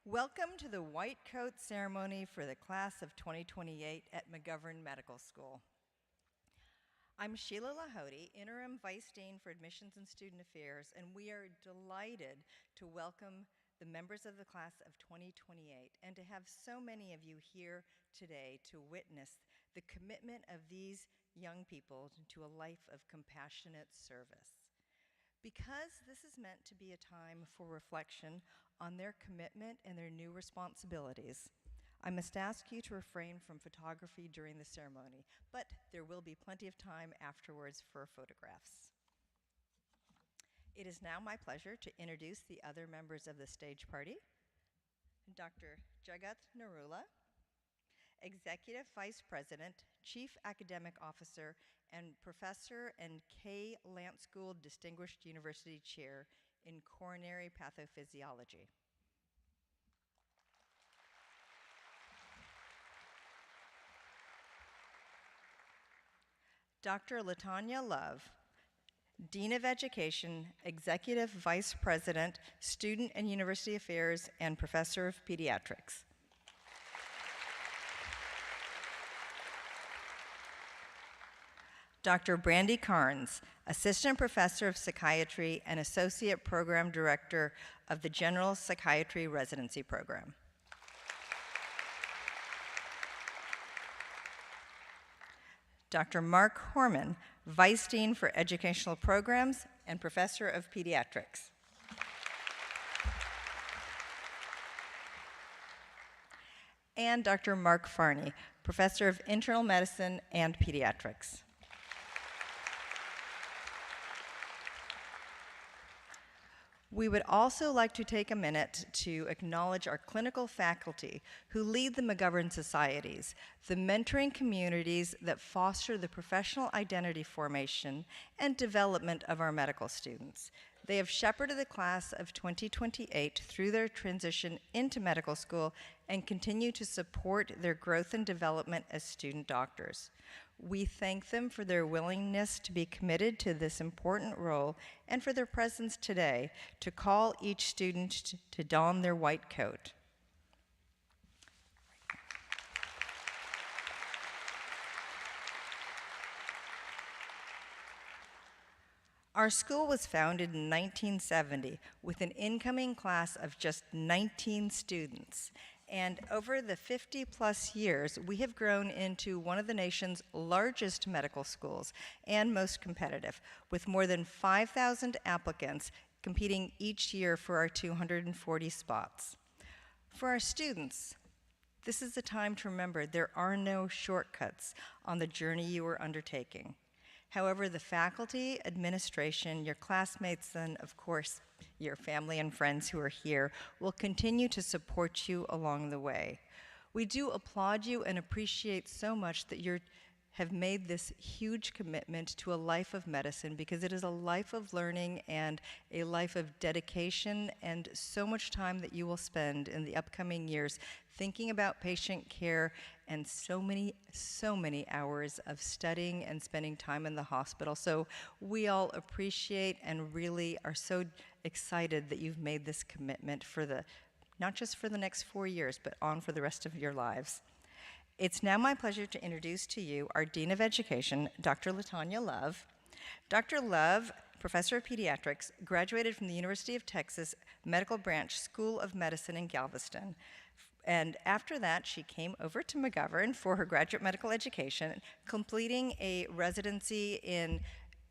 Welcome to the White Coat Ceremony for the class of 2028 at McGovern Medical School. I'm Sheila Lahode, Interim Vice Dean for Admissions and Student Affairs, and we are delighted to welcome the members of the class of 2028 and to have so many of you here today to witness the commitment of these young people to a life of compassionate service. Because this is meant to be a time for reflection on their commitment and their new responsibilities, I must ask you to refrain from photography during the ceremony, but there will be plenty of time afterwards for photographs. It is now my pleasure to introduce the other members of the stage party. Dr. Jagat Narula, Executive Vice President, Chief Academic Officer, and Professor and K. Lance Gould Distinguished University Chair in Coronary Pathophysiology. Dr. Latanya Love, Dean of Education, Executive Vice President, Student and University Affairs, and Professor of Pediatrics. Dr. Brandy Carnes, Assistant Professor of Psychiatry and Associate Program Director of the General Psychiatry Residency Program. Dr. Mark Horman, Vice Dean for Educational Programs and Professor of Pediatrics. And Dr. Mark Farney, Professor of Internal Medicine and Pediatrics. We would also like to take a minute to acknowledge our clinical faculty who lead the McGovern Societies, the mentoring communities that foster the professional identity formation and development of our medical students. They have shepherded the class of 2028 through their transition into medical school and continue to support their growth and development as student doctors. We thank them for their willingness to be committed to this important role and for their presence today to call each student to don their white coat. Our school was founded in 1970 with an incoming class of just 19 students. And over the 50-plus years, we have grown into one of the nation's largest medical schools and most competitive, with more than 5,000 applicants competing each year for our 240 spots. For our students, this is the time to remember there are no shortcuts on the journey you are undertaking. However, the faculty, administration, your classmates, and of course, your family and friends who are here will continue to support you along the way. We do applaud you and appreciate so much that you have made this huge commitment to a life of medicine, because it is a life of learning and a life of dedication and so much time that you will spend in the upcoming years thinking about patient care and so many hours of studying and spending time in the hospital. So we all appreciate and really are so excited that you've made this commitment for not just for the next 4 years, but on for the rest of your lives. It's now my pleasure to introduce to you our Dean of Education, Dr. Latanya Love. Dr. Love, Professor of Pediatrics, graduated from the University of Texas Medical Branch School of Medicine in Galveston. And after that, she came over to McGovern for her graduate medical education, completing a residency in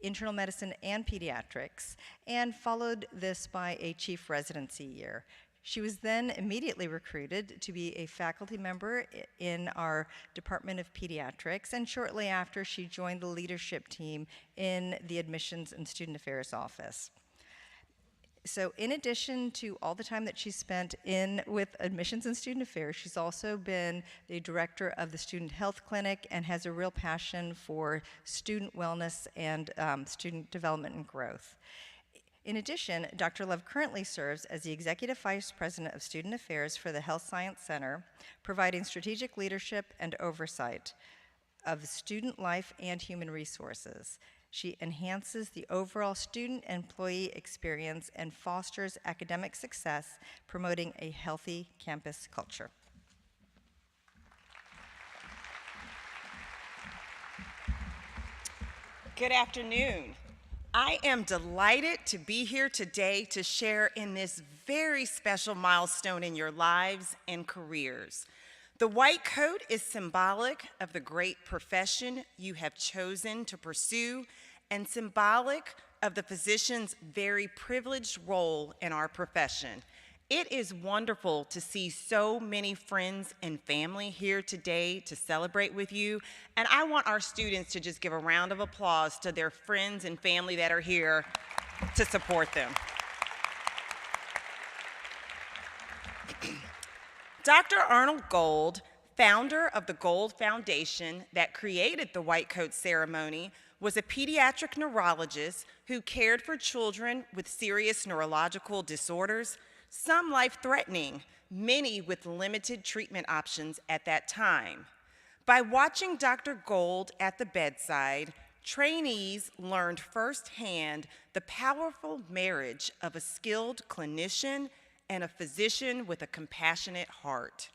internal medicine and pediatrics, and followed this by a chief residency year. She was then immediately recruited to be a faculty member in our Department of Pediatrics, and shortly after, she joined the leadership team in the Admissions and Student Affairs Office. So in addition to all the time that she spent with Admissions and Student Affairs, she's also been the director of the Student Health Clinic and has a real passion for student wellness and student development and growth. In addition, Dr. Love currently serves as the Executive Vice President of Student Affairs for the Health Science Center, providing strategic leadership and oversight of student life and human resources. She enhances the overall student-employee experience and fosters academic success, promoting a healthy campus culture. Good afternoon. I am delighted to be here today to share in this very special milestone in your lives and careers. The white coat is symbolic of the great profession you have chosen to pursue and symbolic of the physician's very privileged role in our profession. It is wonderful to see so many friends and family here today to celebrate with you, and I want our students to just give a round of applause to their friends and family that are here to support them. Dr. Arnold Gold, founder of the Gold Foundation that created the white coat ceremony, was a pediatric neurologist who cared for children with serious neurological disorders, some life-threatening, many with limited treatment options at that time. By watching Dr. Gold at the bedside, trainees learned firsthand the powerful marriage of a skilled clinician and a physician with a compassionate heart.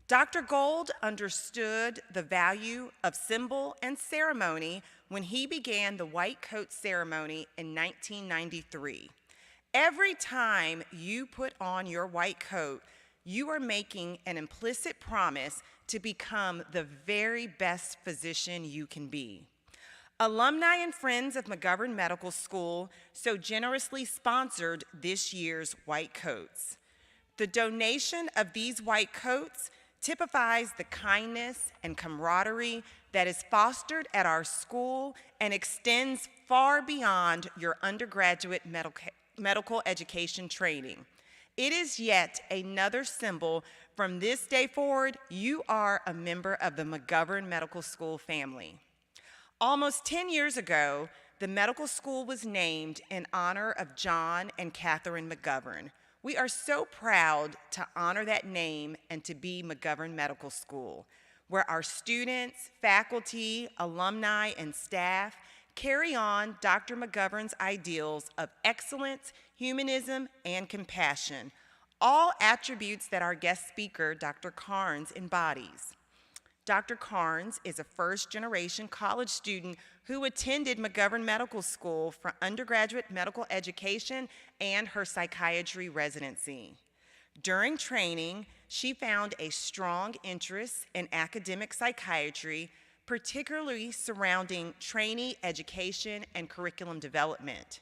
Dr. Gold understood the value of symbol and ceremony when he began the white coat ceremony in 1993. Every time you put on your white coat, you are making an implicit promise to become the very best physician you can be. Alumni and friends of McGovern Medical School so generously sponsored this year's white coats. The donation of these white coats typifies the kindness and camaraderie that is fostered at our school and extends far beyond your undergraduate medical education training. It is yet another symbol from this day forward, you are a member of the McGovern Medical School family. Almost 10 years ago, the medical school was named in honor of John and Catherine McGovern. We are so proud to honor that name and to be McGovern Medical School, where our students, faculty, alumni, and staff carry on Dr. McGovern's ideals of excellence, humanism, and compassion, all attributes that our guest speaker, Dr. Carnes, embodies. Dr. Carnes is a first-generation college student who attended McGovern Medical School for undergraduate medical education and her psychiatry residency. During training, she found a strong interest in academic psychiatry, particularly surrounding trainee education and curriculum development.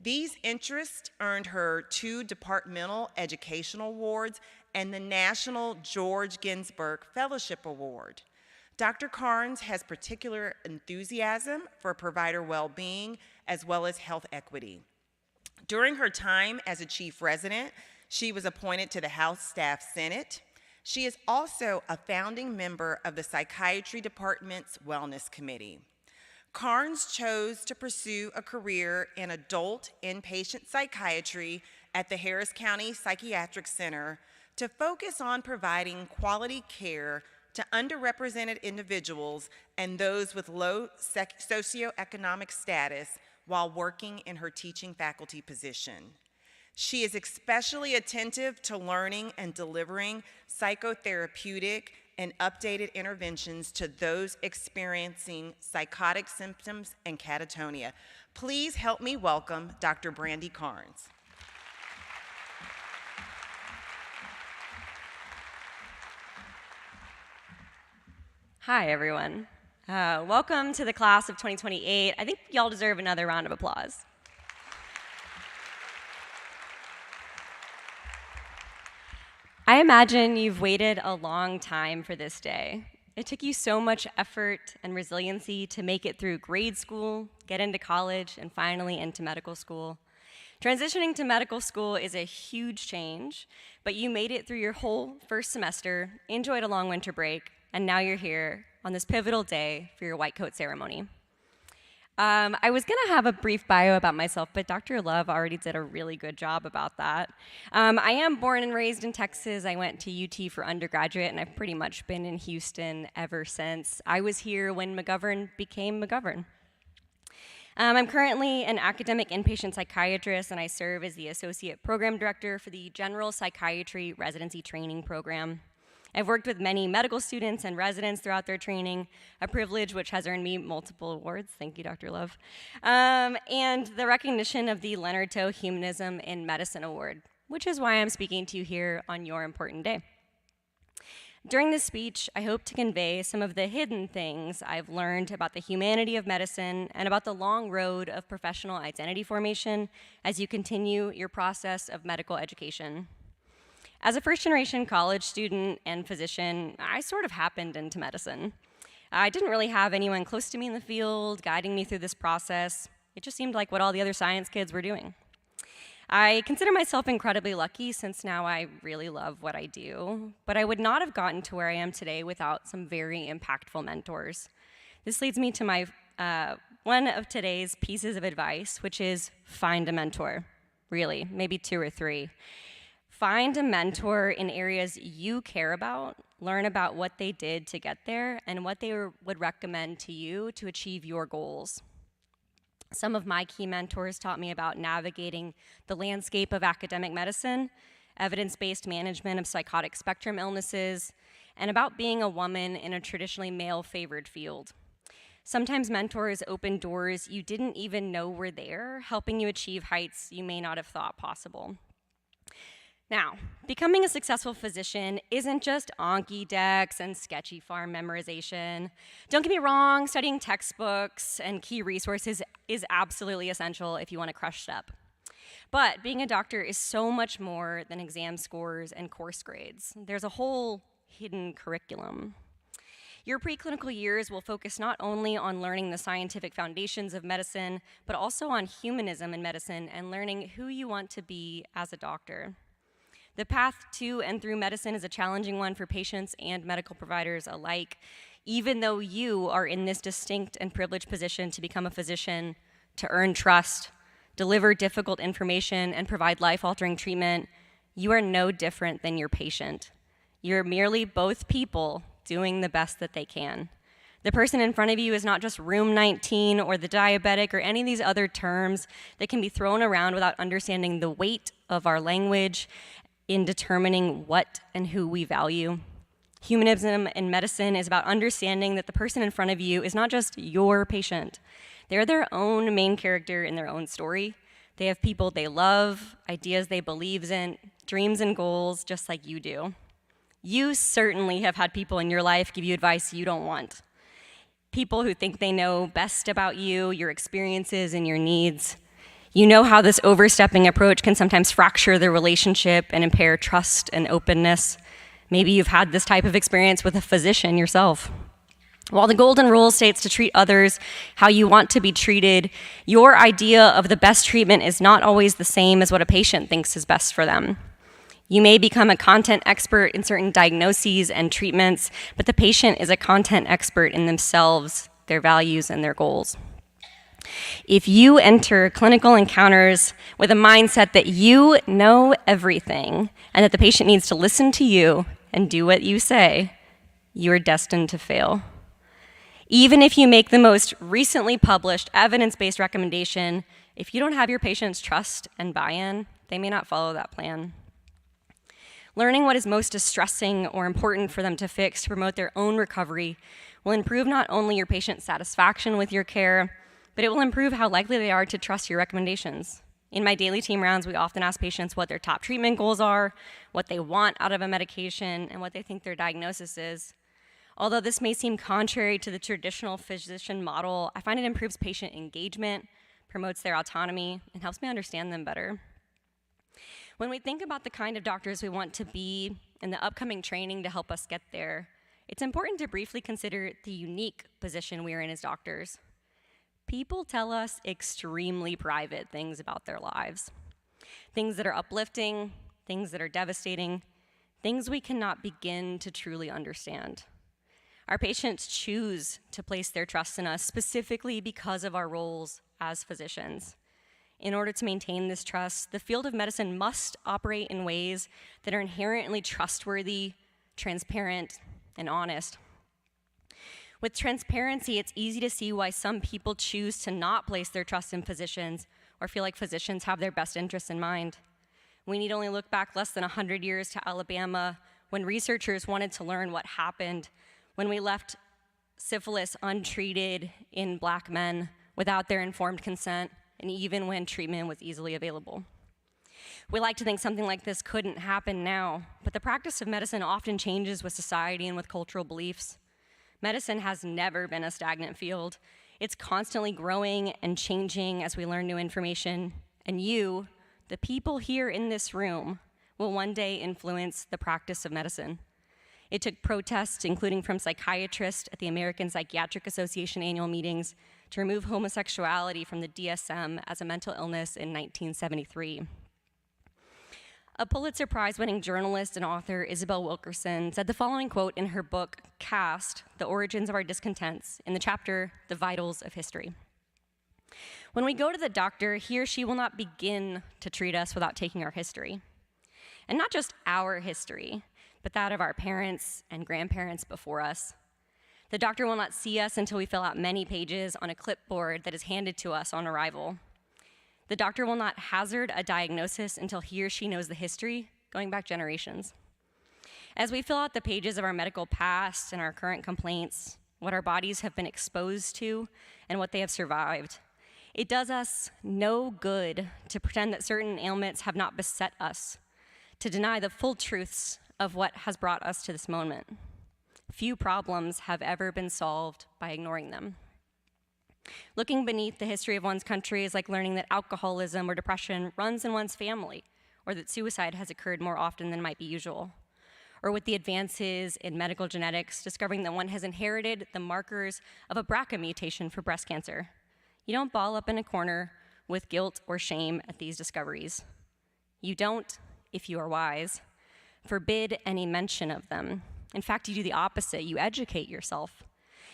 These interests earned her 2 departmental educational awards and the National George Ginsburg Fellowship Award. Dr. Carnes has particular enthusiasm for provider well-being as well as health equity. During her time as a chief resident, she was appointed to the House Staff Senate. She is also a founding member of the Psychiatry Department's Wellness Committee. Carnes chose to pursue a career in adult inpatient psychiatry at the Harris County Psychiatric Center to focus on providing quality care to underrepresented individuals and those with low socioeconomic status while working in her teaching faculty position. She is especially attentive to learning and delivering psychotherapeutic and updated interventions to those experiencing psychotic symptoms and catatonia. Please help me welcome Dr. Brandy Carnes. Hi, everyone. Welcome to the class of 2028. I think y'all deserve another round of applause. I imagine you've waited a long time for this day. It took you so much effort and resiliency to make it through grade school, get into college, and finally into medical school. Transitioning to medical school is a huge change, but you made it through your whole first semester, enjoyed a long winter break, and now you're here on this pivotal day for your white coat ceremony. I was gonna have a brief bio about myself, but Dr. Love already did a really good job about that. I am born and raised in Texas. I went to UT for undergraduate, and I've pretty much been in Houston ever since. I was here when McGovern became McGovern. I'm currently an academic inpatient psychiatrist, and I serve as the Associate Program Director for the General Psychiatry Residency Training Program. I've worked with many medical students and residents throughout their training, a privilege which has earned me multiple awards. Thank you, Dr. Love. And the recognition of the Leonard Toe Humanism in Medicine Award, which is why I'm speaking to you here on your important day. During this speech, I hope to convey some of the hidden things I've learned about the humanity of medicine and about the long road of professional identity formation as you continue your process of medical education. As a first-generation college student and physician, I sort of happened into medicine. I didn't really have anyone close to me in the field guiding me through this process. It just seemed like what all the other science kids were doing. I consider myself incredibly lucky since now I really love what I do, but I would not have gotten to where I am today without some very impactful mentors. This leads me to my one of today's pieces of advice, which is find a mentor. Really, maybe 2 or 3. Find a mentor in areas you care about, learn about what they did to get there, and what they would recommend to you to achieve your goals. Some of my key mentors taught me about navigating the landscape of academic medicine, evidence-based management of psychotic spectrum illnesses, and about being a woman in a traditionally male-favored field. Sometimes mentors open doors you didn't even know were there, helping you achieve heights you may not have thought possible. Now, becoming a successful physician isn't just Anki decks and sketchy farm memorization. Don't get me wrong, studying textbooks and key resources is absolutely essential if you want to crush it up. But being a doctor is so much more than exam scores and course grades. There's a whole hidden curriculum. Your preclinical years will focus not only on learning the scientific foundations of medicine, but also on humanism in medicine and learning who you want to be as a doctor. The path to and through medicine is a challenging one for patients and medical providers alike, even though you are in this distinct and privileged position to become a physician, to earn trust, deliver difficult information, and provide life-altering treatment. You are no different than your patient. You're merely both people doing the best that they can. The person in front of you is not just room 19 or the diabetic or any of these other terms that can be thrown around without understanding the weight of our language in determining what and who we value. Humanism in medicine is about understanding that the person in front of you is not just your patient. They're their own main character in their own story. They have people they love, ideas they believe in, dreams and goals, just like you do. You certainly have had people in your life give you advice you don't want. People who think they know best about you, your experiences, and your needs. You know how this overstepping approach can sometimes fracture the relationship and impair trust and openness. Maybe you've had this type of experience with a physician yourself. While the golden rule states to treat others how you want to be treated, your idea of the best treatment is not always the same as what a patient thinks is best for them. You may become a content expert in certain diagnoses and treatments, but the patient is a content expert in themselves, their values, and their goals. If you enter clinical encounters with a mindset that you know everything and that the patient needs to listen to you and do what you say, you are destined to fail. Even if you make the most recently published evidence-based recommendation, if you don't have your patient's trust and buy-in, they may not follow that plan. Learning what is most distressing or important for them to fix to promote their own recovery will improve not only your patient's satisfaction with your care, but it will improve how likely they are to trust your recommendations. In my daily team rounds, we often ask patients what their top treatment goals are, what they want out of a medication, and what they think their diagnosis is. Although this may seem contrary to the traditional physician model, I find it improves patient engagement, promotes their autonomy, and helps me understand them better. When we think about the kind of doctors we want to be and the upcoming training to help us get there, it's important to briefly consider the unique position we are in as doctors. People tell us extremely private things about their lives. Things that are uplifting, things that are devastating, things we cannot begin to truly understand. Our patients choose to place their trust in us specifically because of our roles as physicians. In order to maintain this trust, the field of medicine must operate in ways that are inherently trustworthy, transparent, and honest. With transparency, it's easy to see why some people choose to not place their trust in physicians or feel like physicians have their best interests in mind. We need only look back less than 100 years to Alabama when researchers wanted to learn what happened when we left syphilis untreated in Black men without their informed consent, and even when treatment was easily available. We like to think something like this couldn't happen now, but the practice of medicine often changes with society and with cultural beliefs. Medicine has never been a stagnant field. It's constantly growing and changing as we learn new information, and you, the people here in this room, will one day influence the practice of medicine. It took protests, including from psychiatrists at the American Psychiatric Association annual meetings, to remove homosexuality from the DSM as a mental illness in 1973. A Pulitzer Prize-winning journalist and author, Isabel Wilkerson, said the following quote in her book, Caste, The Origins of Our Discontents, in the chapter, The Vitals of History. When we go to the doctor, he or she will not begin to treat us without taking our history. And not just our history, but that of our parents and grandparents before us. The doctor will not see us until we fill out many pages on a clipboard that is handed to us on arrival. The doctor will not hazard a diagnosis until he or she knows the history, going back generations. As we fill out the pages of our medical past and our current complaints, what our bodies have been exposed to, and what they have survived, it does us no good to pretend that certain ailments have not beset us, to deny the full truths of what has brought us to this moment. Few problems have ever been solved by ignoring them. Looking beneath the history of one's country is like learning that alcoholism or depression runs in one's family, or that suicide has occurred more often than might be usual. Or with the advances in medical genetics, discovering that one has inherited the markers of a BRCA mutation for breast cancer. You don't ball up in a corner with guilt or shame at these discoveries. You don't, if you are wise, forbid any mention of them. In fact, you do the opposite. You educate yourself.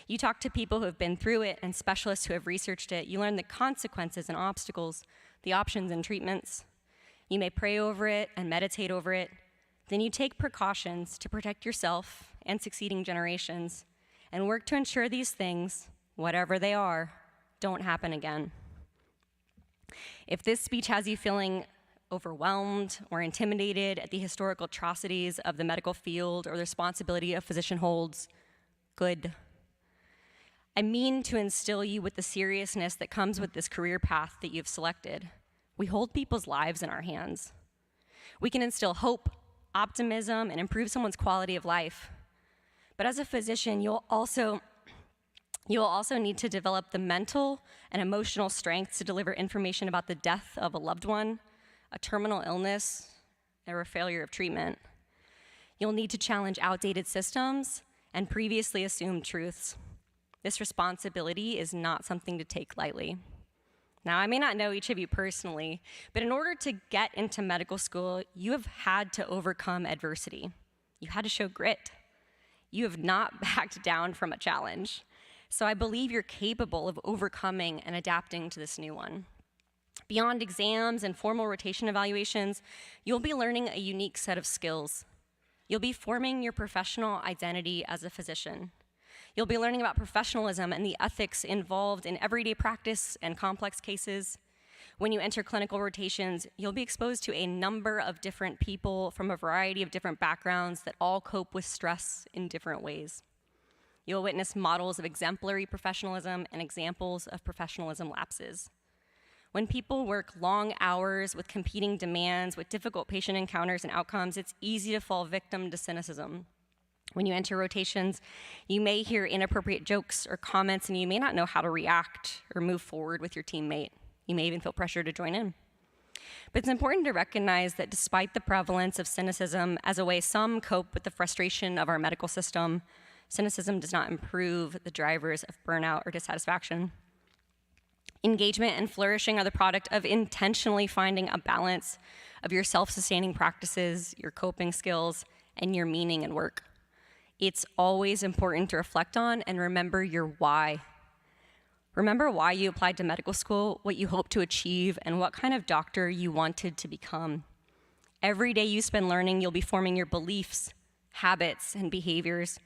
You talk to people who have been through it and specialists who have researched it. You learn the consequences and obstacles, the options and treatments. You may pray over it and meditate over it. Then you take precautions to protect yourself and succeeding generations and work to ensure these things, whatever they are, don't happen again. If this speech has you feeling overwhelmed or intimidated at the historical atrocities of the medical field or the responsibility a physician holds, good. I mean to instill you with the seriousness that comes with this career path that you've selected. We hold people's lives in our hands. We can instill hope, optimism, and improve someone's quality of life. But as a physician, you'll also need to develop the mental and emotional strength to deliver information about the death of a loved one, a terminal illness, or a failure of treatment. You'll need to challenge outdated systems and previously assumed truths. This responsibility is not something to take lightly. Now, I may not know each of you personally, but in order to get into medical school, you have had to overcome adversity. You had to show grit. You have not backed down from a challenge. So I believe you're capable of overcoming and adapting to this new one. Beyond exams and formal rotation evaluations, you'll be learning a unique set of skills. You'll be forming your professional identity as a physician. You'll be learning about professionalism and the ethics involved in everyday practice and complex cases. When you enter clinical rotations, you'll be exposed to a number of different people from a variety of different backgrounds that all cope with stress in different ways. You'll witness models of exemplary professionalism and examples of professionalism lapses. When people work long hours with competing demands, with difficult patient encounters and outcomes, it's easy to fall victim to cynicism. When you enter rotations, you may hear inappropriate jokes or comments, and you may not know how to react or move forward with your teammate. You may even feel pressure to join in. But it's important to recognize that despite the prevalence of cynicism as a way some cope with the frustration of our medical system, cynicism does not improve the drivers of burnout or dissatisfaction. Engagement and flourishing are the product of intentionally finding a balance of your self-sustaining practices, your coping skills, and your meaning in work. It's always important to reflect on and remember your why. Remember why you applied to medical school, what you hoped to achieve, and what kind of doctor you wanted to become. Every day you spend learning, you'll be forming your beliefs, habits, and behaviors.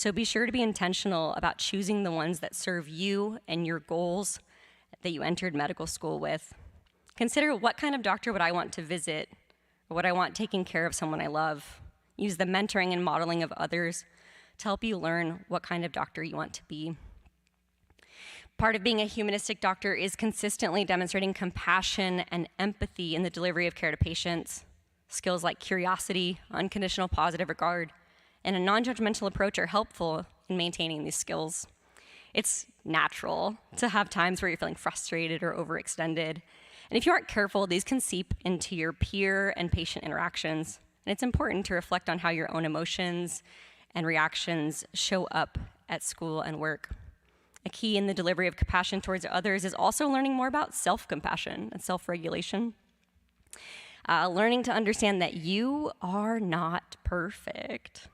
So be sure to be intentional about choosing the ones that serve you and your goals that you entered medical school with. Consider, what kind of doctor would I want to visit, or would I want taking care of someone I love? Use the mentoring and modeling of others to help you learn what kind of doctor you want to be. Part of being a humanistic doctor is consistently demonstrating compassion and empathy in the delivery of care to patients. Skills like curiosity, unconditional positive regard, and a non-judgmental approach are helpful in maintaining these skills. It's natural to have times where you're feeling frustrated or overextended. And if you aren't careful, these can seep into your peer and patient interactions. And it's important to reflect on how your own emotions and reactions show up at school and work. A key in the delivery of compassion towards others is also learning more about self-compassion and self-regulation. Learning to understand that you are not perfect.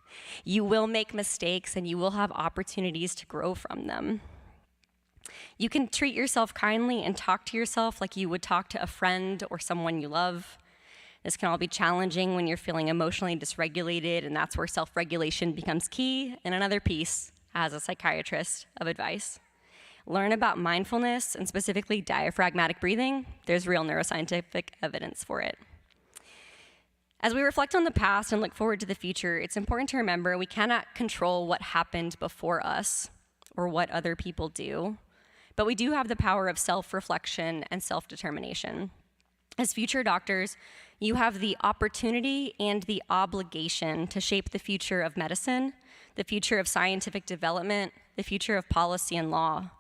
You will make mistakes and you will have opportunities to grow from them. You can treat yourself kindly and talk to yourself like you would talk to a friend or someone you love. This can all be challenging when you're feeling emotionally dysregulated, and that's where self-regulation becomes key. And another piece, as a psychiatrist, of advice. Learn about mindfulness and specifically diaphragmatic breathing. There's real neuroscientific evidence for it. As we reflect on the past and look forward to the future, it's important to remember we cannot control what happened before us or what other people do, but we do have the power of self-reflection and self-determination. As future doctors, you have the opportunity and the obligation to shape the future of medicine, the future of scientific development, the future of policy and law.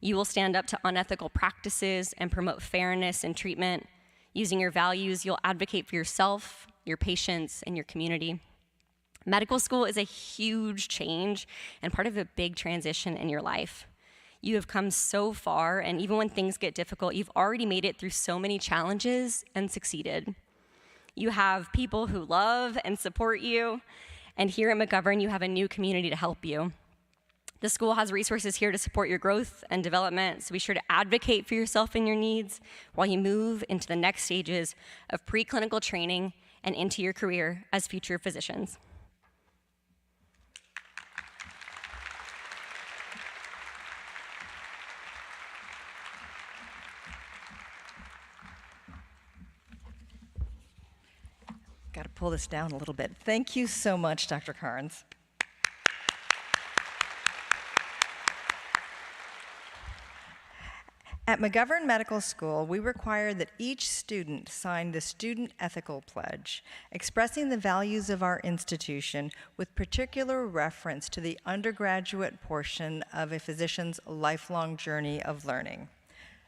You will stand up to unethical practices and promote fairness in treatment. Using your values, you'll advocate for yourself, your patients, and your community. Medical school is a huge change and part of a big transition in your life. You have come so far, and even when things get difficult, you've already made it through so many challenges and succeeded. You have people who love and support you, and here at McGovern, you have a new community to help you. The school has resources here to support your growth and development, so be sure to advocate for yourself and your needs while you move into the next stages of preclinical training and into your career as future physicians. Got to pull this down a little bit. Thank you so much, Dr. Carnes. At McGovern Medical School, we require that each student sign the Student Ethical Pledge, expressing the values of our institution with particular reference to the undergraduate portion of a physician's lifelong journey of learning.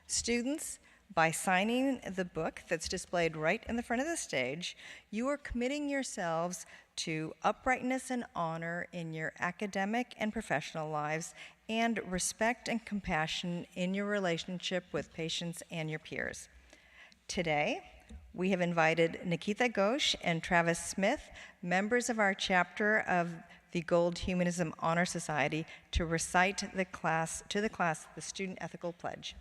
Students, by signing the book that's displayed right in the front of the stage, you are committing yourselves to uprightness and honor in your academic and professional lives, and respect and compassion in your relationship with patients and your peers. Today, we have invited Nikita Ghosh and Travis Smith, members of our chapter of the Gold Humanism Honor Society, to recite to the class the Student Ethical Pledge.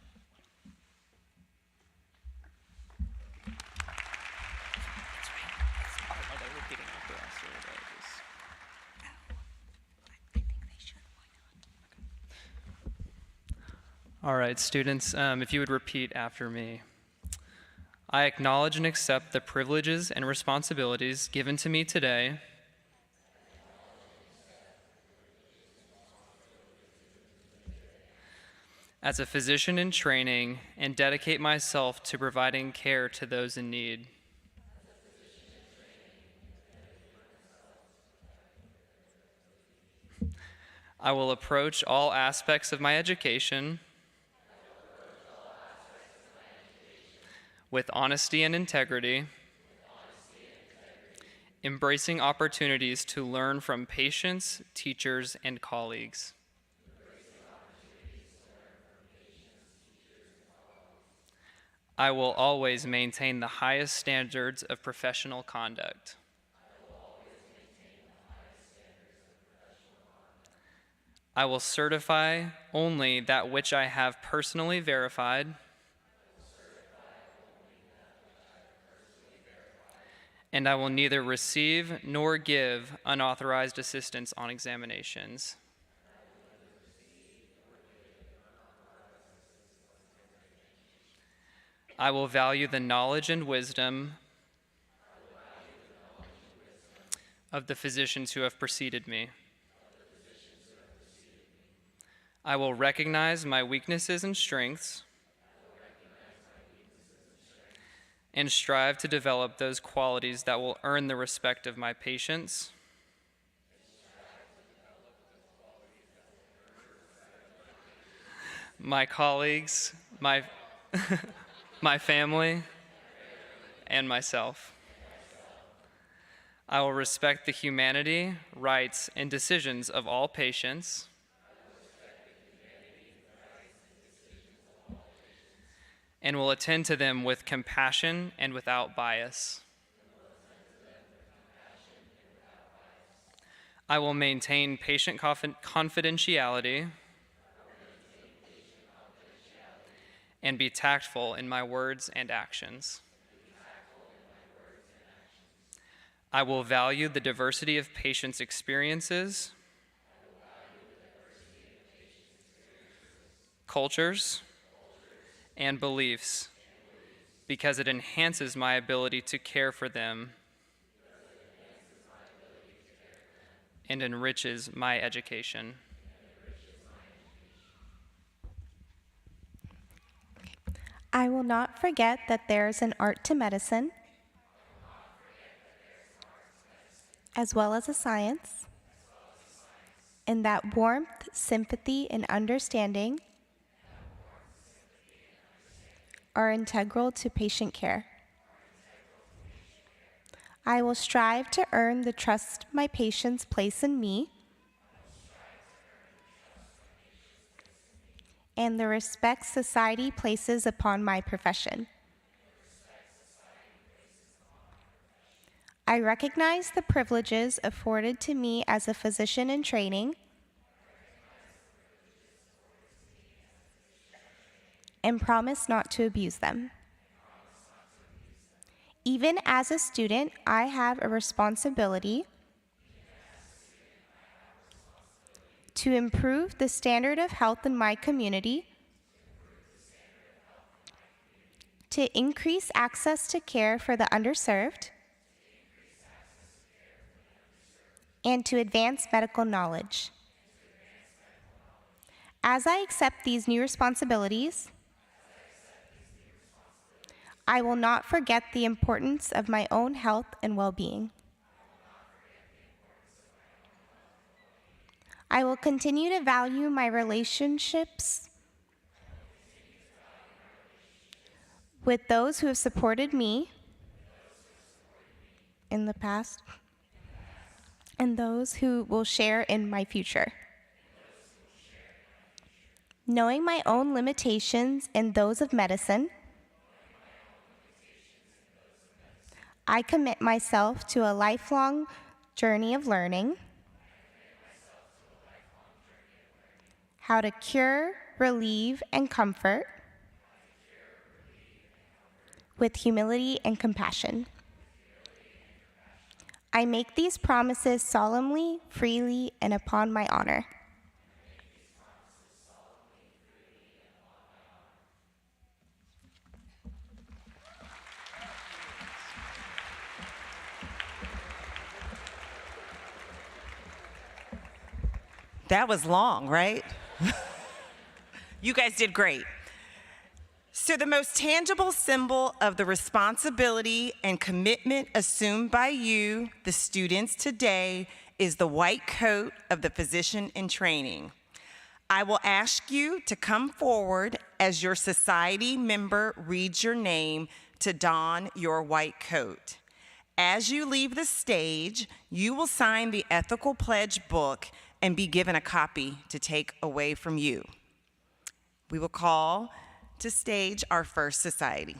All right, students, if you would repeat after me. I acknowledge and accept the privileges and responsibilities given to me today as a physician in training and dedicate myself to providing care to those in need. I will approach all aspects of my education with honesty and integrity, embracing opportunities to learn from patients, teachers, and colleagues. I will always maintain the highest standards of professional conduct. I will certify only that which I have personally verified and I will neither receive nor give unauthorized assistance on examinations. I will value the knowledge and wisdom of the physicians who have preceded me. I will recognize my weaknesses and strengths and strive to develop those qualities that will earn the respect of my patients, my colleagues, my family, and myself. I will respect the humanity, rights, and decisions of all patients and will attend to them with compassion and without bias. I will maintain patient confidentiality and be tactful in my words and actions. I will value the diversity of patients' experiences, cultures, and beliefs because it enhances my ability to care for them and enriches my education. I will not forget that there is an art to medicine, as well as a science, and that warmth, sympathy, and understanding are integral to patient care. I will strive to earn the trust my patients place in me and the respect society places upon my profession. I recognize the privileges afforded to me as a physician in training and promise not to abuse them. Even as a student, I have a responsibility to improve the standard of health in my community, to increase access to care for the underserved, and to advance medical knowledge. As I accept these new responsibilities, I will not forget the importance of my own health and well-being. I will continue to value my relationships with those who have supported me in the past and those who will share in my future. Knowing my own limitations and those of medicine, I commit myself to a lifelong journey of learning how to cure, relieve, and comfort with humility and compassion. I make these promises solemnly, freely, and upon my honor. That was long, right? You guys did great. So the most tangible symbol of the responsibility and commitment assumed by you, the students today, is the white coat of the physician in training. I will ask you to come forward as your society member reads your name to don your white coat. As you leave the stage, you will sign the ethical pledge book and be given a copy to take away from you. We will call to stage our first society.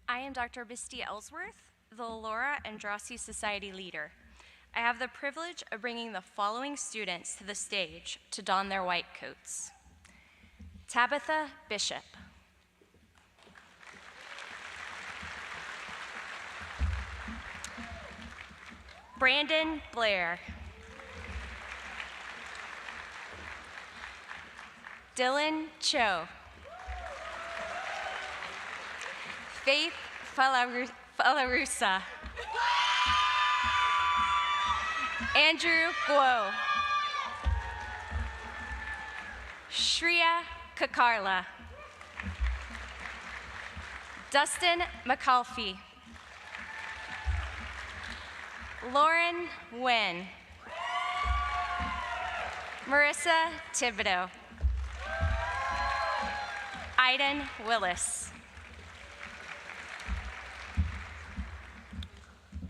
I am Dr. Misty Ellsworth, the Laura Andrassy Society leader. I have the privilege of bringing the following students to the stage to don their white coats. Tabitha Bishop. Brandon Blair. Dylan Cho. Faith Falarusa. Andrew Guo. Shreya Kakarla. Dustin McAuliffe. Lauren Nguyen. Marissa Thibodeau. Aiden Willis.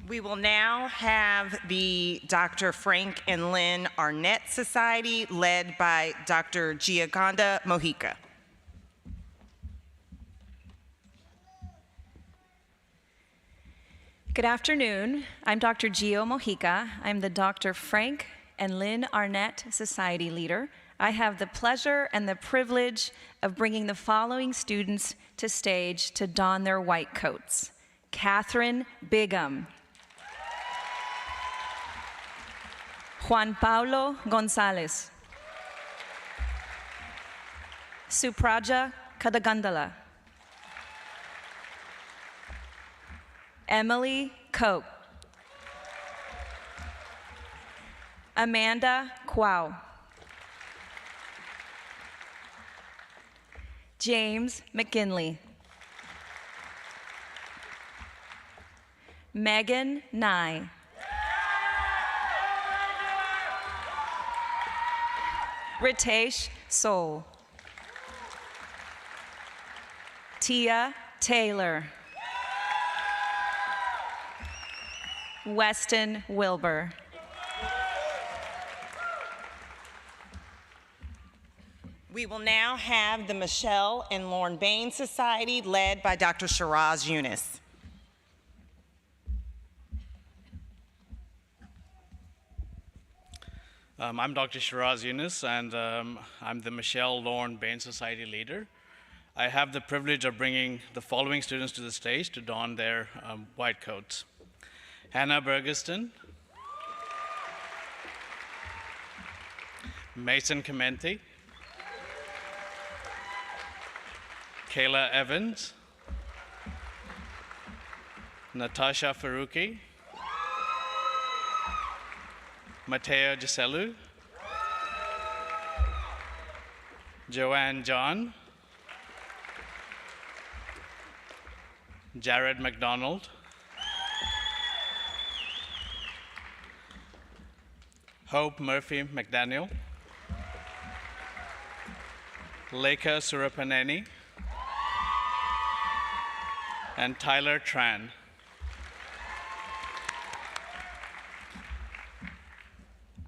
We will now have the Dr. Frank and Lynn Arnett Society led by Dr. Gioconda Mojica. Good afternoon. I'm Dr. Gio Mojica. I'm the Dr. Frank and Lynn Arnett Society leader. I have the pleasure and the privilege of bringing the following students to stage to don their white coats. Catherine Bigham. Juan Paulo Gonzalez. Supraja Kadagandala. Emily Koch. Amanda Kwao. James McKinley. Megan Nye. Ritesh Soul. Tia Taylor. Weston Wilbur. We will now have the Michelle and Lauren Bain Society led by Dr. Shiraz Yunus. I'm Dr. Shiraz Yunus, and I'm the Michelle Lauren Bain Society leader. I have the privilege of bringing the following students to the stage to don their white coats. Hannah Bergeston, Mason Clemente, Kayla Evans, Natasha Faruqi, Mateo Giselu, Joanne John, Jared McDonald, Hope Murphy McDaniel, Leka Surapaneni, and Tyler Tran.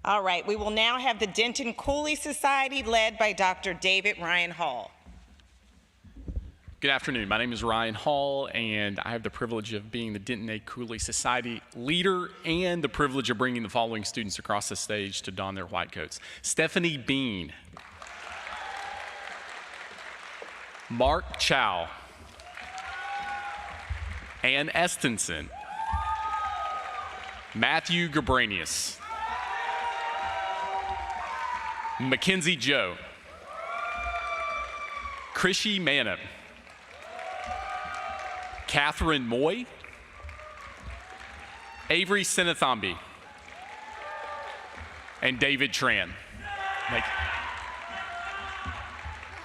All right, we will now have the Denton Cooley Society led by Dr. David Ryan Hall. Good afternoon. My name is Ryan Hall, and I have the privilege of being the Denton A. Cooley Society leader and the privilege of bringing the following students across the stage to don their white coats. Stephanie Bean, Mark Chow, Ann Estenson, Matthew Gabranius, Mackenzie Joe, Krishy Manup, Catherine Moy, Avery Sinathambi, and David Tran.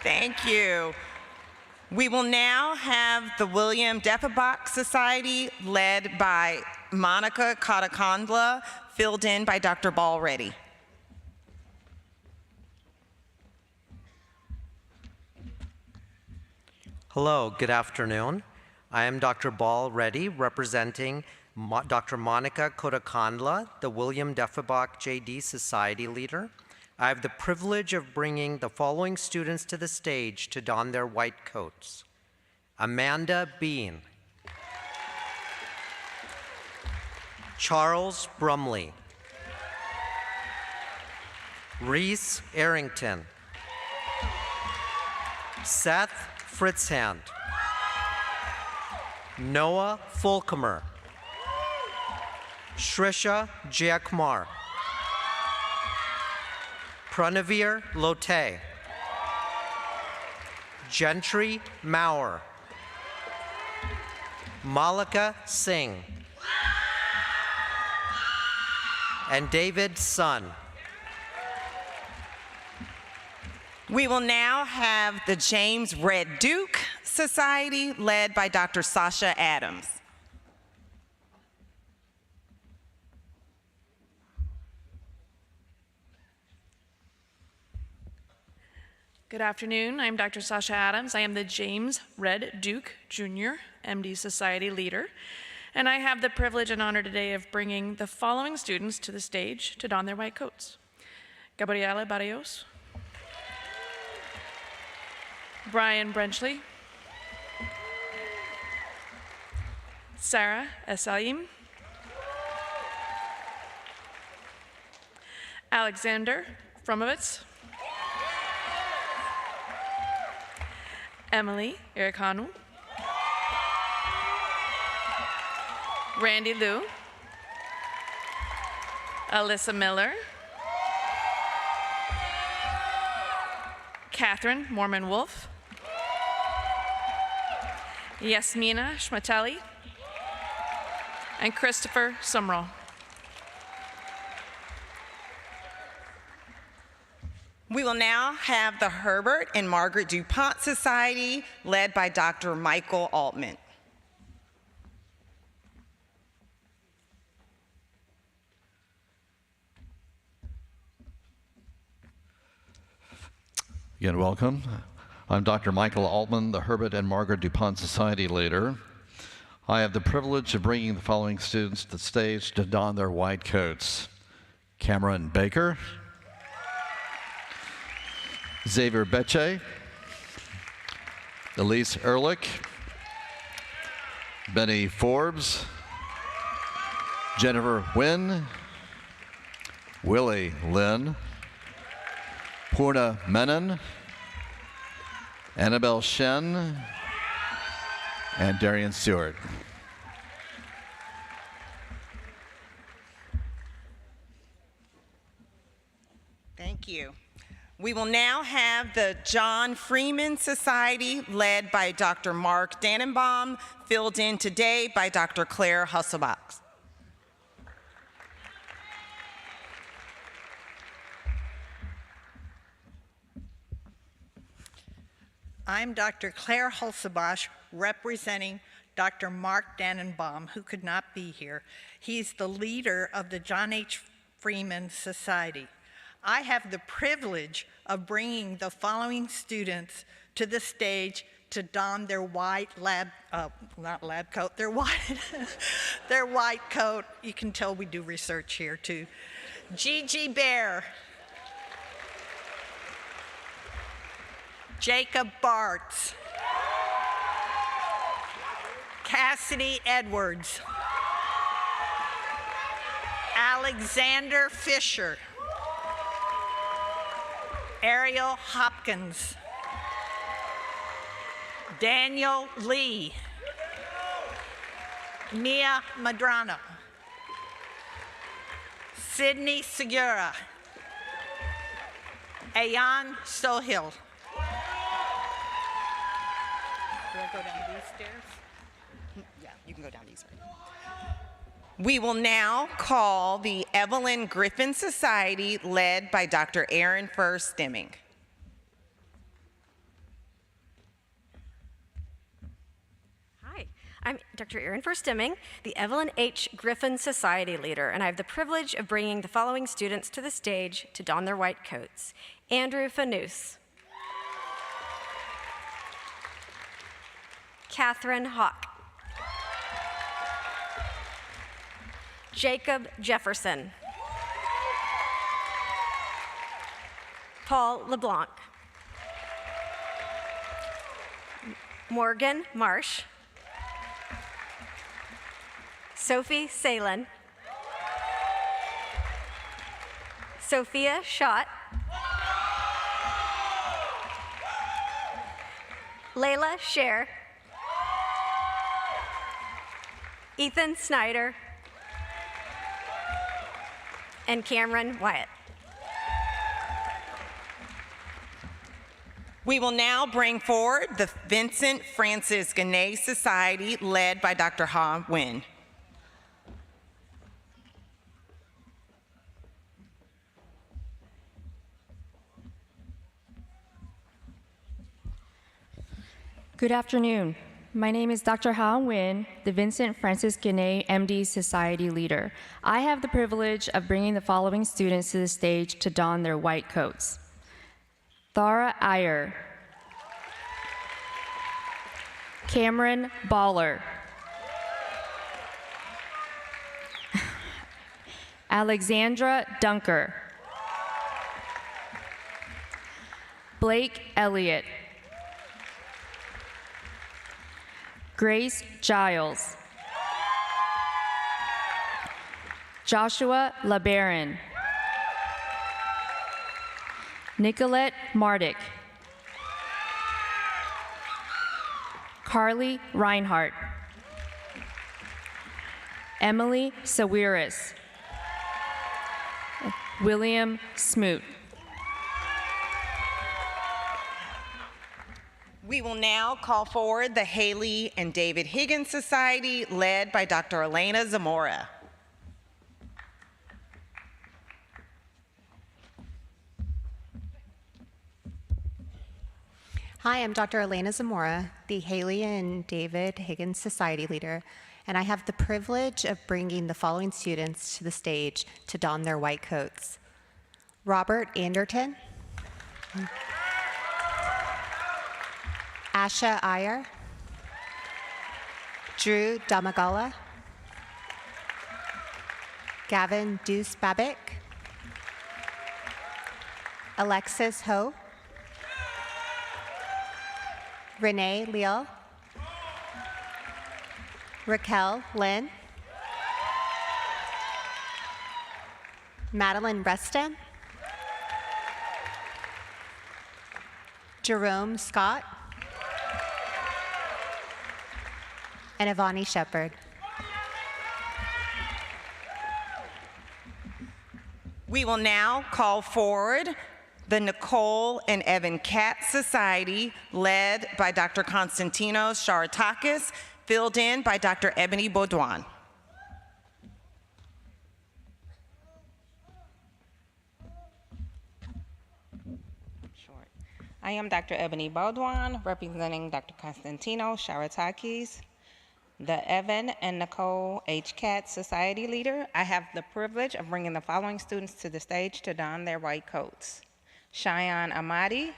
Thank you. We will now have the William Defenbach Society led by Monica Katakandla, filled in by Dr. Ballreddy. Hello, good afternoon. I am Dr. Ballreddy, representing Dr. Monica Kotakandla, the William Defenbach JD Society leader. I have the privilege of bringing the following students to the stage to don their white coats. Amanda Bean, Charles Brumley, Reese Arrington, Seth Fritzhand, Noah Fulcomer, Shrisha Jayakumar, Pranavir Lote, Gentry Maurer, Malika Singh, and David Sun. We will now have the James Red Duke Society led by Dr. Sasha Adams. Good afternoon. I'm Dr. Sasha Adams. I am the James Red Duke Jr. MD Society leader, and I have the privilege and honor today of bringing the following students to the stage to don their white coats. Gabriela Barrios, Brian Brenchley, Sarah Esaim, Alexander Fromovitz, Emily Irikanu, Randy Liu, Alyssa Miller, Catherine Mormon Wolf, Yasmina Shmateli, and Christopher Sumrall. We will now have the Herbert and Margaret DuPont Society led by Dr. Michael Altman. Again, welcome. I'm Dr. Michael Altman, the Herbert and Margaret DuPont Society leader. I have the privilege of bringing the following students to the stage to don their white coats. Cameron Baker, Xavier Beche, Elise Ehrlich, Benny Forbes, Jennifer Nguyen, Willie Lynn, Purna Menon, Annabelle Shen, and Darian Stewart. Thank you. We will now have the John Freeman Society led by Dr. Mark Dannenbaum, filled in today by Dr. Claire Hasselbach. I'm Dr. Claire Hulsebach, representing Dr. Mark Dannenbaum, who could not be here. He's the leader of the John H. Freeman Society. I have the privilege of bringing the following students to the stage to don their white their white, their white coat. You can tell we do research here too. Gigi Bear, Jacob Bartz, Cassidy Edwards, Alexander Fisher, Ariel Hopkins, Daniel Lee, Mia Madrano, Sydney Segura, Ayan Sohil. Do I go down these stairs? Yeah, you can go down these. We will now call the Evelyn Griffin Society led by Dr. Aaron Furr Stemming. Hi, I'm Dr. Aaron Furr Stemming, the Evelyn H. Griffin Society leader, and I have the privilege of bringing the following students to the stage to don their white coats. Andrew Fanous, Catherine Hawk, Jacob Jefferson, Paul LeBlanc, Morgan Marsh, Sophie Salen, Sophia Schott, Layla Scher, Ethan Snyder, and Cameron Wyatt. We will now bring forward the Vincent Francis Gannett Society, led by Dr. Ha Nguyen. Good afternoon. My name is Dr. Ha Nguyen, the Vincent Francis Gannett MD Society leader. I have the privilege of bringing the following students to the stage to don their white coats. Thara Iyer, Cameron Baller, Alexandra Dunker, Blake Elliott, Grace Giles, Joshua LeBaron, Nicolette Mardick, Carly Reinhardt, Emily Sawiris, William Smoot. We will now call forward the Haley and David Higgins Society, led by Dr. Elena Zamora. Hi, I'm Dr. Elena Zamora, the Haley and David Higgins Society leader, and I have the privilege of bringing the following students to the stage to don their white coats. Robert Anderton, Asha Iyer, Drew Damagala, Gavin Deuce Babick, Alexis Ho, Renee Leal, Raquel Lynn, Madeline Reston, Jerome Scott, and Ivani Shepard. We will now call forward the Nicole and Evan Katz Society, led by Dr. Konstantinos Sharatakis, filled in by Dr. Ebony Baudouin. I am Dr. Ebony Baudouin, representing Dr. Konstantinos Sharatakis, the Evan and Nicole H. Katz Society leader. I have the privilege of bringing the following students to the stage to don their white coats. Cheyenne Amadi,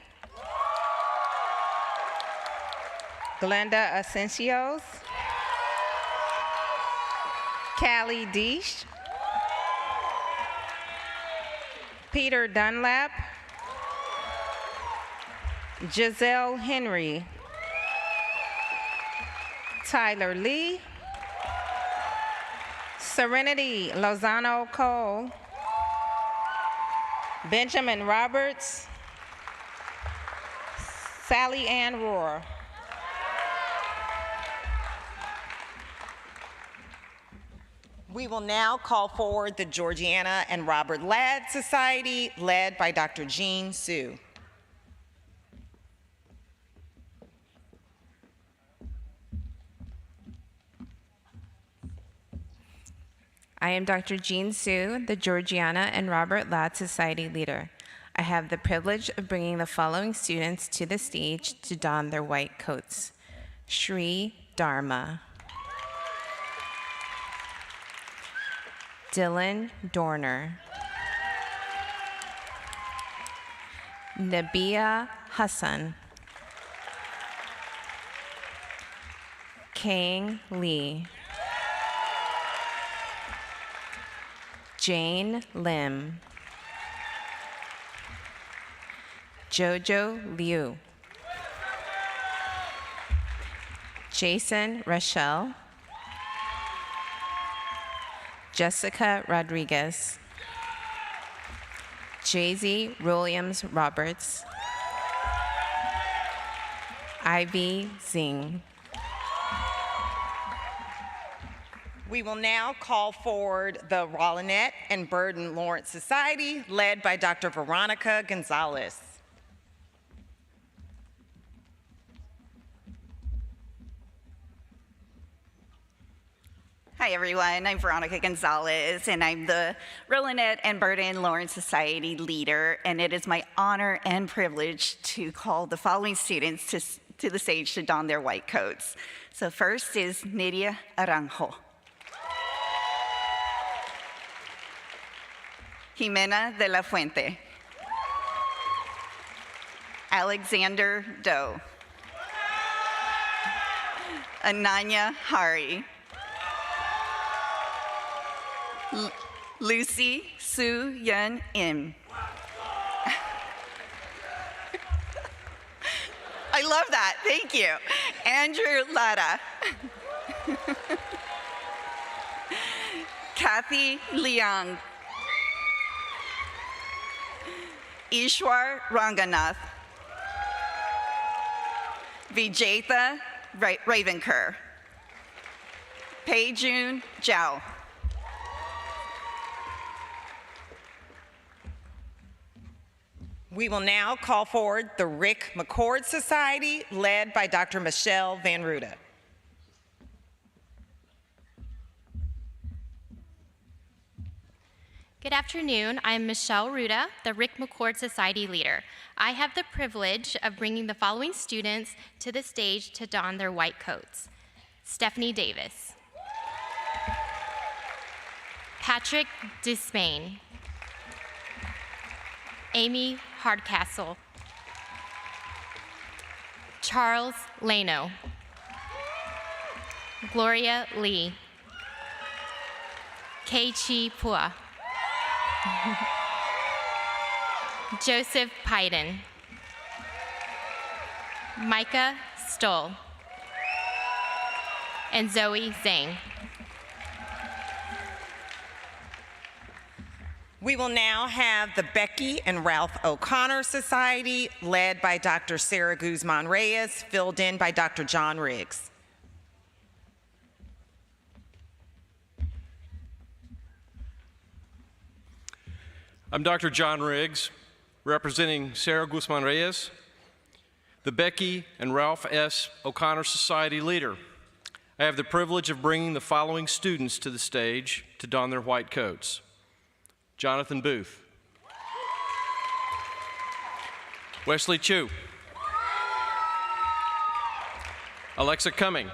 Glenda Asencios, Callie Deesh, Peter Dunlap, Giselle Henry, Tyler Lee, Serenity Lozano Cole, Benjamin Roberts, Sally Ann Rohr. We will now call forward the Georgiana and Robert Ladd Society, led by Dr. Jean Sue. I am Dr. Jean Sue, the Georgiana and Robert Ladd Society leader. I have the privilege of bringing the following students to the stage to don their white coats. Shri Dharma, Dylan Dorner, Nabia Hassan, Kang Lee, Jane Lim, Jojo Liu, Jason Rochelle, Jessica Rodriguez, Jay-Z Williams Roberts, Ivy Zing. We will now call forward the Rollinette and Burden Lawrence Society, led by Dr. Veronica Gonzalez. Hi everyone, I'm Veronica Gonzalez and I'm the Rollinette and Burden Lawrence Society leader, and it is my honor and privilege to call the following students to the stage to don their white coats. So first is Nidia Aranjo, Jimena de la Fuente, Alexander Doe, Ananya Hari, Lucy Su Yun Im. I love that, thank you. Andrew Lara. Kathy Liang. Ishwar Ranganath. Vijaytha Ravenkar. Peijun Zhao. We will now call forward the Rick McCord Society, led by Dr. Michelle Van Ruda. Good afternoon. I'm Michelle Ruda, the Rick McCord Society leader. I have the privilege of bringing the following students to the stage to don their white coats. Stephanie Davis, Patrick Dismain, Amy Hardcastle, Charles Lano, Gloria Lee, Keiichi Pua, Joseph Pyden, Micah Stoll, and Zoe Zhang. We will now have the Becky and Ralph O'Connor Society, led by Dr. Sarah Guzman Reyes, filled in by Dr. John Riggs. I'm Dr. John Riggs, representing Sarah Guzman Reyes, the Becky and Ralph S. O'Connor Society leader. I have the privilege of bringing the following students to the stage to don their white coats. Jonathan Booth, Wesley Chu, Alexa Cumming,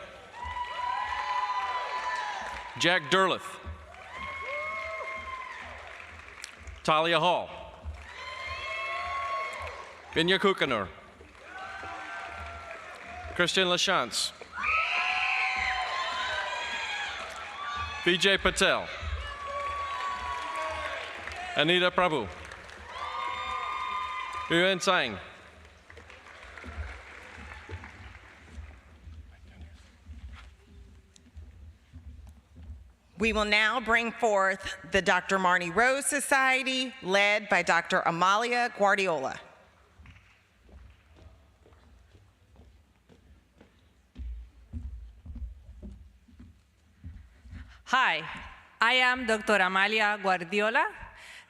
Jack Derleth, Talia Hall, Binya Kukanur, Christian Lachance, Vijay Patel, Anita Prabhu, Yuan Tsang, We will now bring forth the Dr. Marnie Rose Society, led by Dr. Amalia Guardiola. Hi, I am Dr. Amalia Guardiola,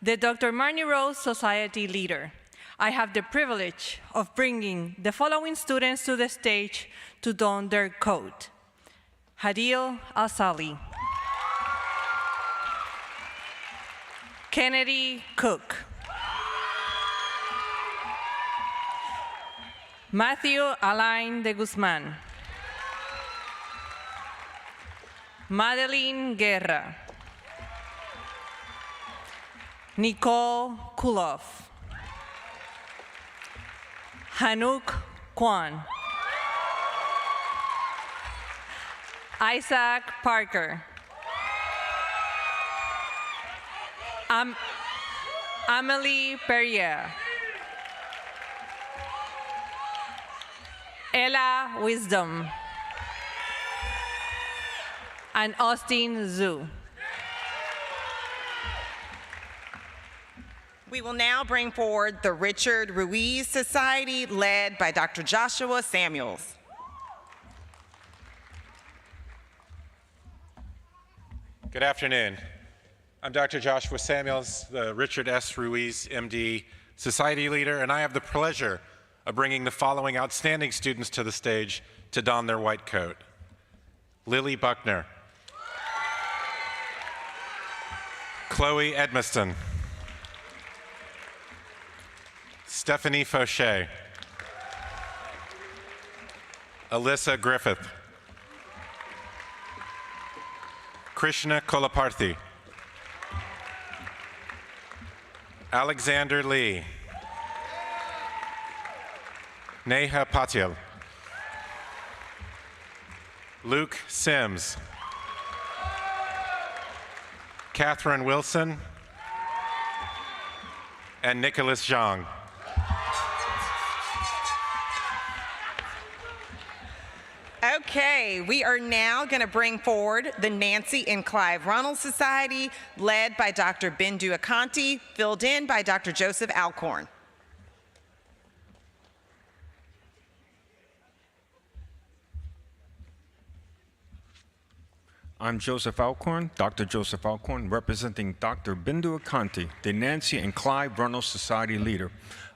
the Dr. Marnie Rose Society leader. I have the privilege of bringing the following students to the stage to don their coat. Hadil Asali, Kennedy Cook, Matthew Alain de Guzman, Madeline Guerra, Nicole Kuloff, Hanuk Kwan, Isaac Parker, Amelie Perrier, Ella Wisdom, and Austin Zhu. We will now bring forward the Richard Ruiz Society, led by Dr. Joshua Samuels. Good afternoon. I'm Dr. Joshua Samuels, the Richard S. Ruiz, MD, Society Leader, and I have the pleasure of bringing the following outstanding students to the stage to don their white coat. Lily Buckner, Chloe Edmiston, Stephanie Fauché, Alyssa Griffith, Krishna Kolaparthi, Alexander Lee, Neha Patil, Luke Sims, Catherine Wilson, and Nicholas Zhang. Okay, we are now going to bring forward the Nancy and Clive Runnels Society, led by Dr. Bindu Akanti, filled in by Dr. Joseph Alcorn. I'm Joseph Alcorn, Dr. Joseph Alcorn, representing Dr. Bindu Akanti, the Nancy and Clive Runnels Society leader.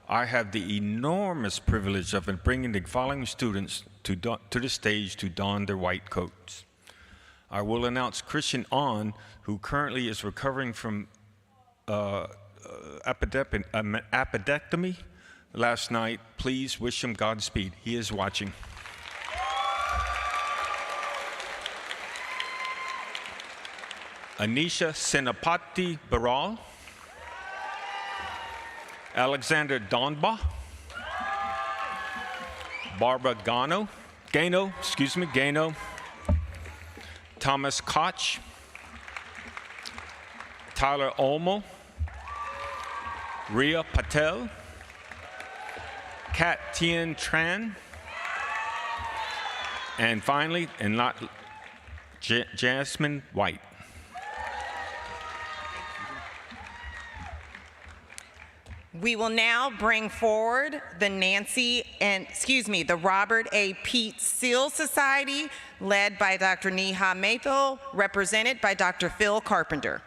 I have the enormous privilege of bringing the following students to the stage to don their white coats. I will announce Christian On, who currently is recovering from appendectomy last night. Please wish him Godspeed. He is watching. Anisha Senapati Baral, Alexander Donba, Barbara Gano, Thomas Koch, Tyler Olmo, Ria Patel, Kat Tien Tran, and finally, Jasmine White. We will now bring forward the the Robert A. Pete Seal Society, led by Dr. Neha Mathil, represented by Dr. Phil Carpenter.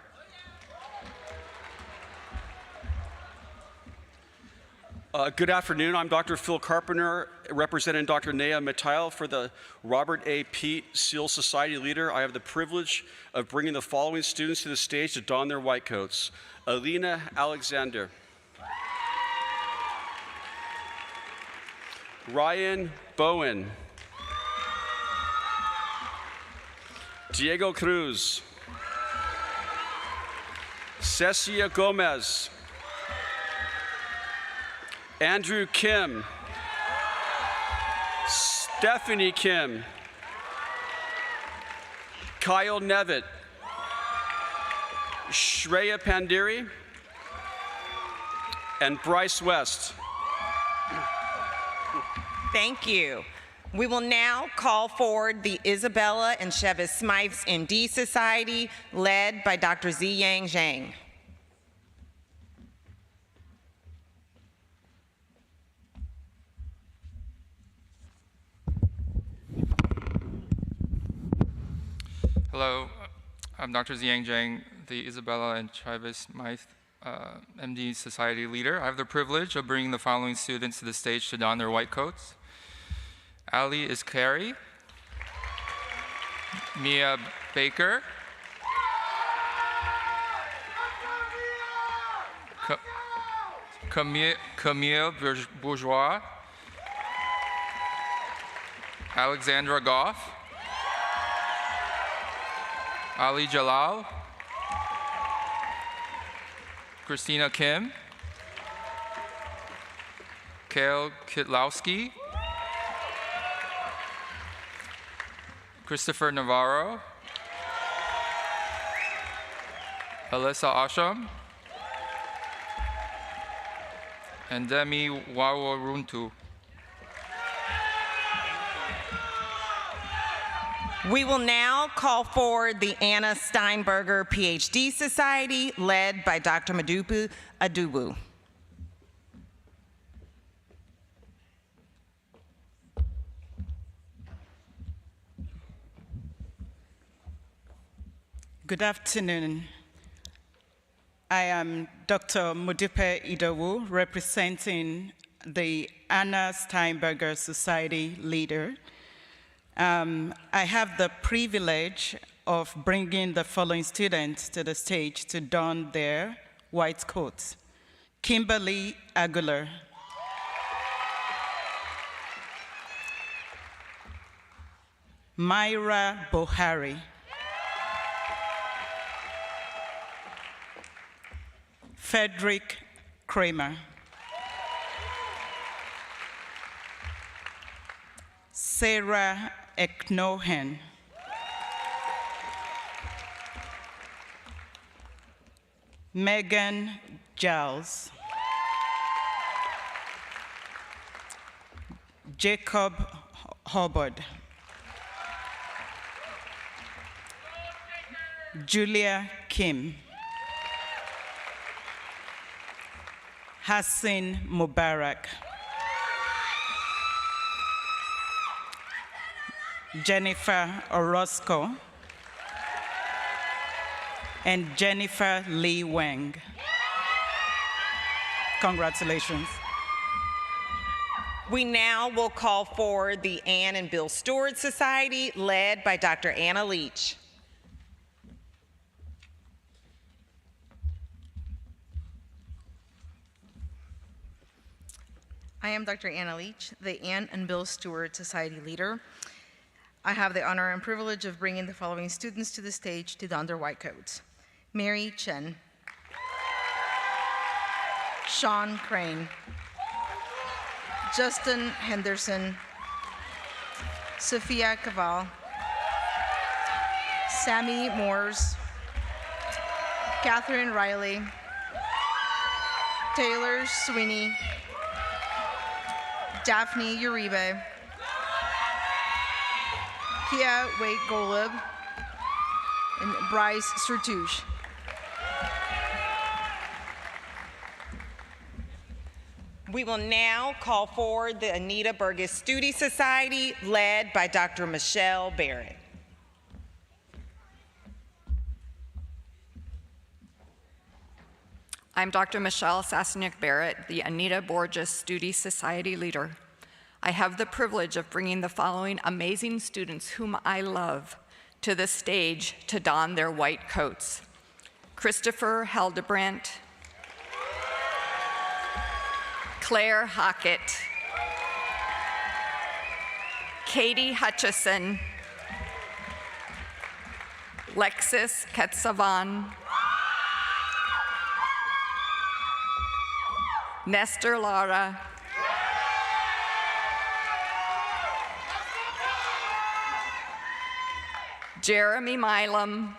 Good afternoon. I'm Dr. Phil Carpenter, representing Dr. Neha Mathil for the Robert A. Pete Seal Society leader. I have the privilege of bringing the following students to the stage to don their white coats. Alina Alexander, Ryan Bowen, Diego Cruz, Cecia Gomez, Andrew Kim, Stephanie Kim, Kyle Nevitt, Shreya Pandiri, and Bryce West. Thank you. We will now call forward the Isabella and Chevis Smythes MD Society, led by Dr. Ziyang Zhang. Hello, I'm Dr. Ziyang Zhang, the Isabella and Chevis Smythe MD Society leader. I have the privilege of bringing the following students to the stage to don their white coats. Ali Iskari, Mia Baker, Camille Bourgeois, Alexandra Goff, Ali Jalal, Christina Kim, Kale Kitlowski, Christopher Navarro, Alyssa Asham, and Demi Wawaruntu. We will now call forward the Anna Steinberger PhD Society, led by Dr. Madupu Adubu. Good afternoon. I am Dr. Modupe Idowu, representing the Anna Steinberger Society leader. I have the privilege of bringing the following students to the stage to don their white coats. Kimberly Aguilar. Myra Bohari. Frederick Kramer. Sarah Eknohen. Megan Giles. Jacob Hubbard. Julia Kim. Hassan Mubarak. Jennifer Orozco. And Jennifer Lee Wang. Congratulations. We now will call forward the Ann and Bill Stewart Society, led by Dr. Anna Leach. I am Dr. Anna Leach, the Ann and Bill Stewart Society leader. I have the honor and privilege of bringing the following students to the stage to don their white coats. Mary Chen, Sean Crane, Justin Henderson, Sophia Caval, Sammy Moores, Catherine Riley, Taylor Sweeney, Daphne Uribe, Kia Wade Golub, and Bryce Sertouche. We will now call forward the Anita Burgess Studi Society, led by Dr. Michelle Barrett. I'm Dr. Michelle Sasaniuk Barrett, the Anita Burgess Studi Society leader. I have the privilege of bringing the following amazing students whom I love to the stage to don their white coats. Christopher Haldebrandt, Claire Hockett, Katie Hutchison, Lexis Ketsavan, Nestor Lara, Jeremy Milam,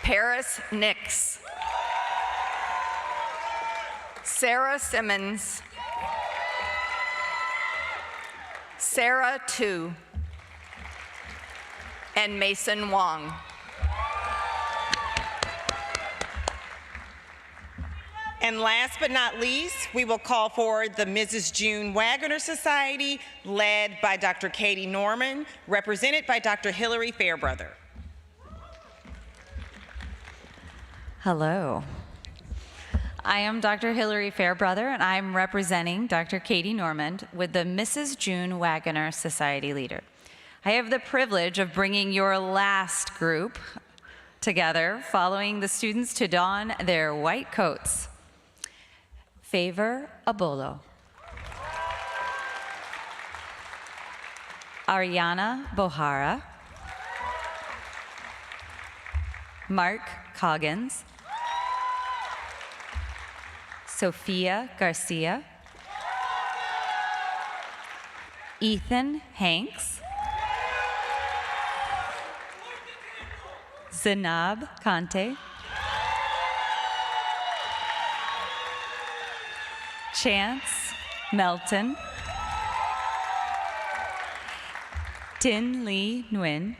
Paris Nix, Sarah Simmons, Sarah Tu, and Mason Wong. And last but not least, we will call forward the Mrs. June Wagner Society, led by Dr. Katie Norman, represented by Dr. Hillary Fairbrother. Hello. I am Dr. Hillary Fairbrother, and I'm representing Dr. Katie Normand with the Mrs. June Wagner Society leader. I have the privilege of bringing your last group together, following the students to don their white coats. Favor Abolo, Ariana Bohara, Mark Coggins, Sophia Garcia, Ethan Hanks, Zanab Kante, Chance Melton, Tin Lee Nguyen.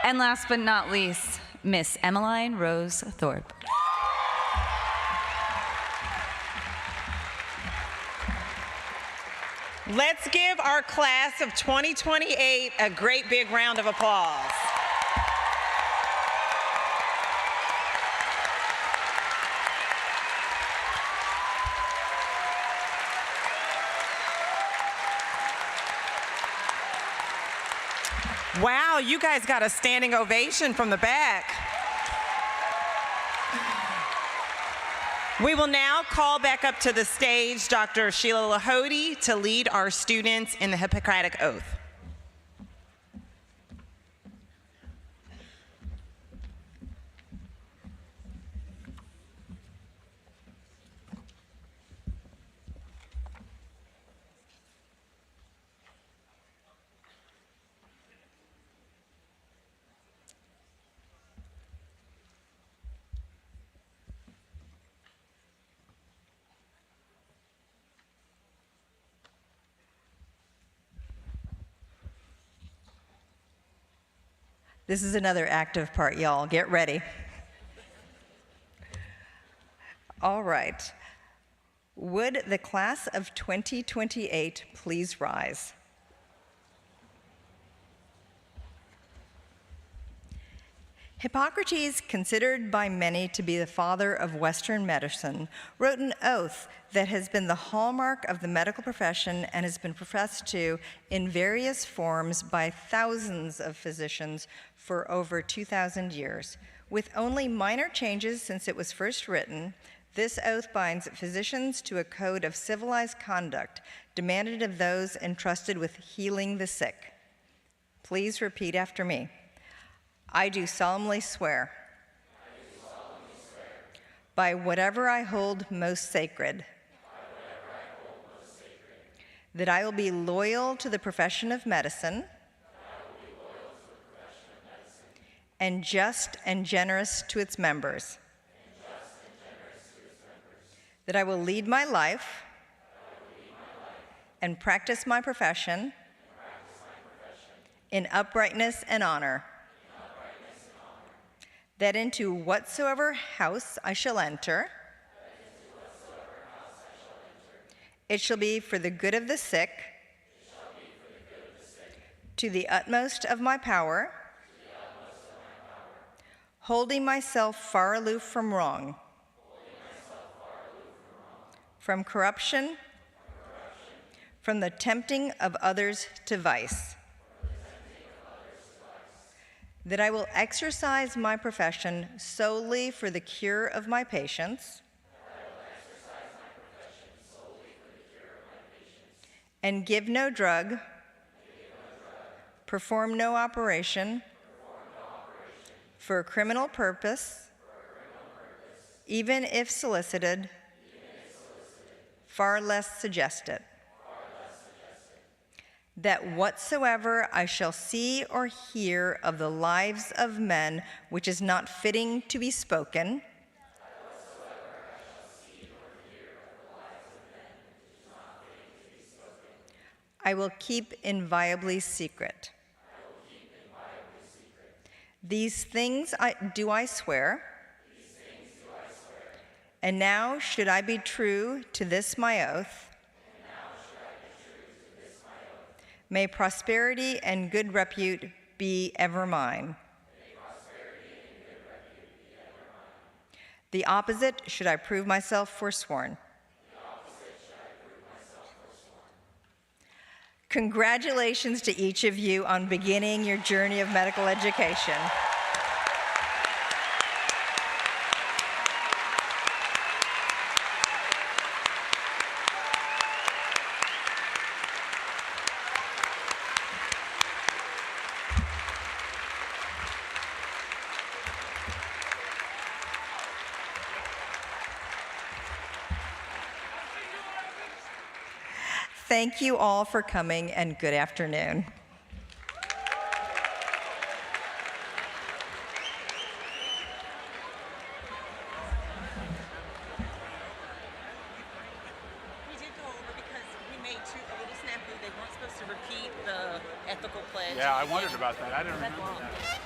And last but not least, Miss Emmeline Rose Thorpe. Let's give our class of 2028 a great big round of applause. Wow, you guys got a standing ovation from the back. We will now call back up to the stage Dr. Sheila Lahode to lead our students in the Hippocratic Oath. This is another active part, y'all. Get ready. All right. Would the class of 2028 please rise? Hippocrates, considered by many to be the father of Western medicine, wrote an oath that has been the hallmark of the medical profession and has been professed to in various forms by thousands of physicians for over 2,000 years. With only minor changes since it was first written, this oath binds physicians to a code of civilized conduct demanded of those entrusted with healing the sick. Please repeat after me. I do solemnly swear, by whatever I hold most sacred, that I will be loyal to the profession of medicine, and just and generous to its members, that I will lead my life and practice my profession in uprightness and honor, that into whatsoever house I shall enter, it shall be for the good of the sick, to the utmost of my power, holding myself far aloof from wrong, from corruption, from the tempting of others to vice, that I will exercise my profession solely for the cure of my patients, and give no drug, perform no operation for a criminal purpose, even if solicited, far less suggested. That whatsoever I shall see or hear of the lives of men which is not fitting to be spoken, I will keep inviolably secret. These things do I swear. And now, should I be true to this my oath, may prosperity and good repute be ever mine. The opposite, should I prove myself forsworn. Congratulations to each of you on beginning your journey of medical education. Thank you all for coming, and good afternoon. We did go over because we made ethical pledge. Yeah, I wondered about that. I didn't remember that.